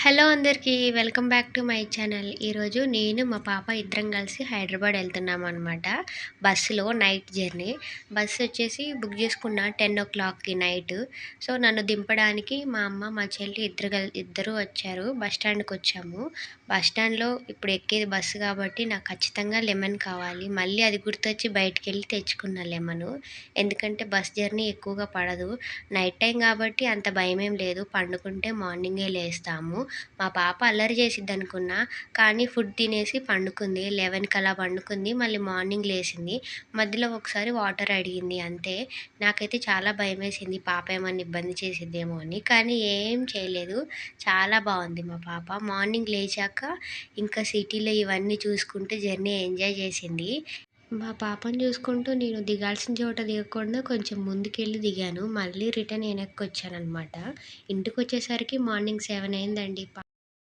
Hello అందరికీ. Welcome back to my channel. ఈరోజు నేను, మా పాప ఇద్దరం కలిసి హైదరాబాద్ వెళ్తున్నామనమాట. బస్సులో నైట్ జర్నీ. బస్సు వచ్చేసి బుక్ చేసుకున్న 10:00కి నైట్. సో, నన్ను దింపడానికి మా అమ్మ, మా చెల్లి ఇద్దరు వచ్చారు. బస్ స్టాండ్‌కొచ్చాము. బస్ స్టాండ్‌లో ఇప్పుడు ఎక్కేది బస్సు కాబట్టి నాకు ఖచ్చితంగా లెమన్ కావాలి. మళ్ళీ అది గుర్తొచ్చి బయటికెళ్ళి తెచ్చుకున్న లెమను. ఎందుకంటే బస్ జర్నీ ఎక్కువగా పడదు. నైట్ టైం కాబట్టి అంత భయమేం లేదు. పండుకుంటే మార్నింగే లేస్తాము. మా పాప అల్లరి చేసిద్దనుకున్నా, కానీ ఫుడ్ తినేసి పండుకుంది. 11కి అలా పండుకుంది. మళ్ళీ మార్నింగ్ లేసింది. మధ్యలో ఒకసారి వాటర్ అడిగింది అంతే. నాకైతే చాలా భయమేసింది పాప ఏమన్నా ఇబ్బంది చేసిద్దేమో అని. కానీ ఏం చేయలేదు. చాలా బావుంది మా పాప. మార్నింగ్ లేచాక ఇంకా సిటీలో ఇవన్నీ చూసుకుంటూ జర్నీ ఎంజాయ్ చేసింది. మా పాపను చూసుకుంటూ నేను దిగాల్సిన చోట దిగకుండా కొంచెం ముందుకెళ్ళి దిగాను. మళ్ళీ రిటర్న్ వెనక్కొచ్చాననమాట. ఇంటికొచ్చేసరికి మార్నింగ్ 7 అయిందండి.